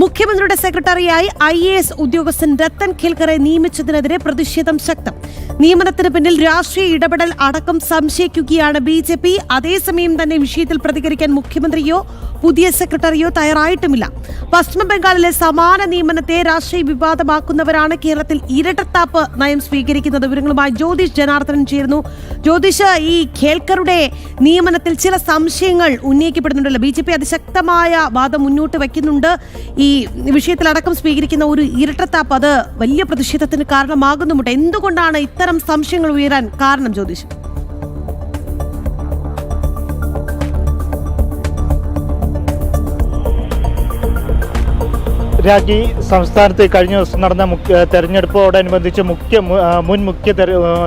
മുഖ്യമന്ത്രിയുടെ സെക്രട്ടറിയായി IAS ഉദ്യോഗസ്ഥൻ രത്തൻ ഖേൽക്കറെ നിയമിച്ചതിനെതിരെ പ്രതിഷേധം ശക്തം. നിയമനത്തിന് പിന്നിൽ രാഷ്ട്രീയ ഇടപെടൽ അടക്കം സംശയിക്കുകയാണ് BJP. അതേസമയം തന്നെ വിഷയത്തിൽ പ്രതികരിക്കാൻ മുഖ്യമന്ത്രിയോ പുതിയ സെക്രട്ടറിയോ തയ്യാറായിട്ടുമില്ല. പശ്ചിമബംഗാളിലെ സമാന നിയമനത്തെ രാഷ്ട്രീയ വിവാദമാക്കുന്നവരാണ് കേരളത്തിൽ ഇരട്ടത്താപ്പ് നയം സ്വീകരിക്കുന്നത്. വിവരങ്ങളുമായി ജ്യോതിഷ് ജനാർദ്ദനൻ ചേരുന്നു. ജ്യോതിഷ്, ഈ ഖേൽക്കറുടെ നിയമനത്തിൽ ചില സംശയങ്ങൾ ഉന്നയിക്കപ്പെടുന്നുണ്ടല്ലോ. BJP അതിശക്തമായ വാദം മുന്നോട്ട് വയ്ക്കുന്നുണ്ട്. ഈ വിഷയത്തിലടക്കം സ്വീകരിക്കുന്ന ഒരു ഇരട്ടത്താപ്പ് അത് വലിയ പ്രതിഷേധത്തിന് കാരണമാകുന്നുമുണ്ട്. എന്തുകൊണ്ടാണ് ഇത്തരം സംശയങ്ങൾ ഉയരാൻ കാരണം, ജ്യോതിഷ്? രാഖി, സംസ്ഥാനത്ത് കഴിഞ്ഞ ദിവസം നടന്ന തെരഞ്ഞെടുപ്പോടനുബന്ധിച്ച് മുൻ മുഖ്യ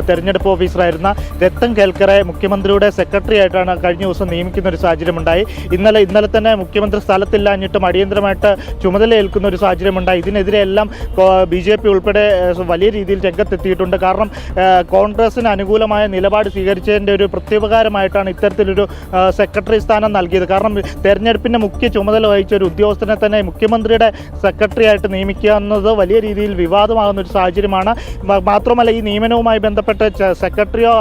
തെരഞ്ഞെടുപ്പ് ഓഫീസറായിരുന്ന രത്തൻ ഖേൽക്കറെ മുഖ്യമന്ത്രിയുടെ സെക്രട്ടറി ആയിട്ടാണ് കഴിഞ്ഞ ദിവസം നിയമിക്കുന്ന ഒരു സാഹചര്യമുണ്ടായി. ഇന്നലെ തന്നെ മുഖ്യമന്ത്രി സ്ഥലത്തില്ലാഞ്ഞിട്ടും അടിയന്തരമായിട്ട് ചുമതലയേൽക്കുന്ന ഒരു സാഹചര്യമുണ്ടായി. ഇതിനെതിരെ എല്ലാം BJP ഉൾപ്പെടെ വലിയ രീതിയിൽ രംഗത്തെത്തിയിട്ടുണ്ട്. കാരണം കോൺഗ്രസിന് അനുകൂലമായ നിലപാട് സ്വീകരിച്ചതിൻ്റെ ഒരു പ്രത്യുപകാരമായിട്ടാണ് ഇത്തരത്തിലൊരു സെക്രട്ടറി സ്ഥാനം നൽകിയത്. കാരണം തെരഞ്ഞെടുപ്പിൻ്റെ മുഖ്യ ചുമതല വഹിച്ച ഒരു ഉദ്യോഗസ്ഥനെ തന്നെ മുഖ്യമന്ത്രിയുടെ സെക്രട്ടറി ആയിട്ട് നിയമിക്കുക എന്നത് വലിയ രീതിയിൽ വിവാദമാകുന്ന ഒരു സാഹചര്യമാണ്. മാത്രമല്ല, ഈ നിയമനവുമായി ബന്ധപ്പെട്ട് സെക്രട്ടറിയോ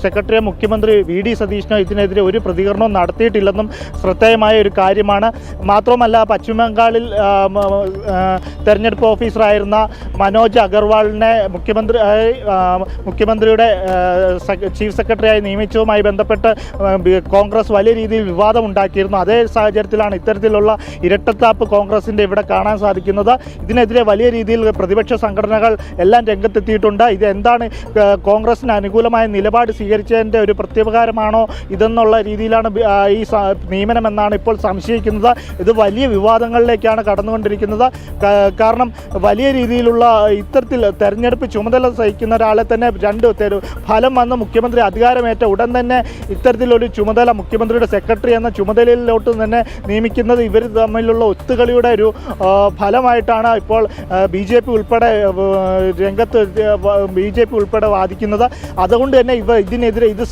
സെക്രട്ടറിയോ മുഖ്യമന്ത്രി VD സതീശനോ ഇതിനെതിരെ ഒരു പ്രതികരണവും നടത്തിയിട്ടില്ലെന്നും ശ്രദ്ധേയമായ ഒരു കാര്യമാണ്. മാത്രമല്ല, പശ്ചിമബംഗാളിൽ തെരഞ്ഞെടുപ്പ് ഓഫീസറായിരുന്ന മനോജ് അഗർവാളിനെ മുഖ്യമന്ത്രിയുടെ ചീഫ് സെക്രട്ടറിയായി നിയമിച്ചതുമായി ബന്ധപ്പെട്ട് കോൺഗ്രസ് വലിയ രീതിയിൽ വിവാദമുണ്ടാക്കിയിരുന്നു. അതേ സാഹചര്യത്തിലാണ് ഇത്തരത്തിലുള്ള ഇരട്ടത്താപ്പ് കോൺഗ്രസിൻ്റെ ഇവിടെ കാണാൻ സാധിക്കുന്നത്. ഇതിനെതിരെ വലിയ രീതിയിൽ പ്രതിപക്ഷ സംഘടനകൾ എല്ലാം രംഗത്തെത്തിയിട്ടുണ്ട്. ഇത് എന്താണ്, കോൺഗ്രസിന് അനുകൂലമായ നിലപാട് സ്വീകരിച്ചതിൻ്റെ ഒരു പ്രത്യുപകാരമാണോ ഇതെന്നുള്ള രീതിയിലാണ് ഈ നിയമനം എന്നാണ് ഇപ്പോൾ സംശയിക്കുന്നത്. ഇത് വലിയ വിവാദങ്ങളിലേക്കാണ് കടന്നുകൊണ്ടിരിക്കുന്നത്. കാരണം വലിയ രീതിയിലുള്ള ഇത്തരത്തിൽ തെരഞ്ഞെടുപ്പ് ചുമതല സഹിക്കുന്ന ഒരാളെ തന്നെ ഫലം വന്ന് മുഖ്യമന്ത്രി അധികാരമേറ്റ ഉടൻ തന്നെ ഇത്തരത്തിലൊരു ചുമതല മുഖ്യമന്ത്രിയുടെ സെക്രട്ടറി എന്ന ചുമതലയിലോട്ട് തന്നെ നിയമിക്കുന്നത് ഇവർ തമ്മിലുള്ള ഒത്തുകളിയുടെ ഒരു ഫലമായിട്ടാണ് ഇപ്പോൾ BJP ഉൾപ്പെടെ വാദിക്കുന്നത്. അതുകൊണ്ട് തന്നെ ഇതിനെതിരെ ഇത്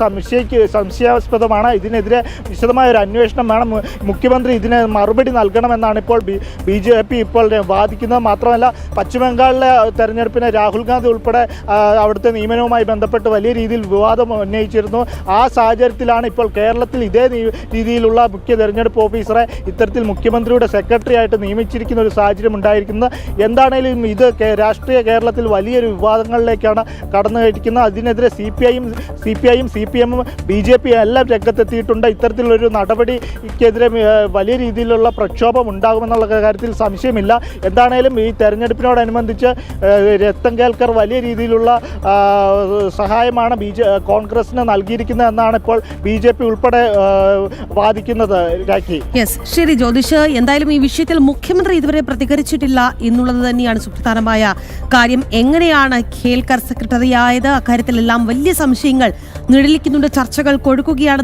സംശയാസ്പദമാണ്. ഇതിനെതിരെ വിശദമായ ഒരു അന്വേഷണം വേണം. മുഖ്യമന്ത്രി ഇതിന് മറുപടി നൽകണമെന്നാണ് ഇപ്പോൾ BJP ഇപ്പോൾ വാദിക്കുന്നത്. മാത്രമല്ല, പശ്ചിമബംഗാളിലെ തെരഞ്ഞെടുപ്പിന് രാഹുൽ ഗാന്ധി ഉൾപ്പെടെ അവിടുത്തെ നിയമനവുമായി ബന്ധപ്പെട്ട് വലിയ രീതിയിൽ വിവാദം ഉന്നയിച്ചിരുന്നു. ആ സാഹചര്യത്തിലാണ് ഇപ്പോൾ കേരളത്തിൽ ഇതേ രീതിയിലുള്ള മുഖ്യ തെരഞ്ഞെടുപ്പ് ഓഫീസറെ ഇത്തരത്തിൽ മുഖ്യമന്ത്രിയുടെ സെക്രട്ടറി ആയിട്ട് നിയമിച്ചിരിക്കുന്ന ഒരു സാഹചര്യം ഉണ്ടായിരിക്കുന്നത്. എന്താണേലും ഇത് രാഷ്ട്രീയ കേരളത്തിൽ വലിയൊരു വിവാദങ്ങളിലേക്കാണ് കടന്നുകയറ്റിക്കുന്നത്. അതിനെതിരെ CPIയും CPMും BJP എല്ലാം രംഗത്തെത്തിയിട്ടുണ്ട്. ഇത്തരത്തിലൊരു നടപടിക്കെതിരെ വലിയ രീതിയിലുള്ള പ്രക്ഷോഭം ഉണ്ടാകുമെന്നുള്ള കാര്യത്തിൽ സംശയമില്ല. എന്താണേലും ഈ തെരഞ്ഞെടുപ്പിനോടനുബന്ധിച്ച് രത്തൻ ഖേൽക്കർ വലിയ രീതിയിലുള്ള സഹായമാണ് കോൺഗ്രസിന് നൽകിയിരിക്കുന്നത് എന്നാണ് ഇപ്പോൾ BJP ഉൾപ്പെടെ വാദിക്കുന്നത്. രാഖി, ശരി ജ്യോതിഷ്, എന്തായാലും ഈ വിഷയത്തിൽ മുഖ്യമന്ത്രി ഇതുവരെ പ്രതികരിച്ചിട്ടില്ല എന്നുള്ളത് തന്നെയാണ് സുപ്രധാനമായ കാര്യം. എങ്ങനെയാണ് ഖേൽക്കർ സെക്രട്ടറി ആയത്? അക്കാര്യത്തിലെല്ലാം വലിയ സംശയങ്ങൾ നിഴലിക്കുന്നുണ്ട്. ചർച്ചകൾ കൊഴുക്കുകയാണ്.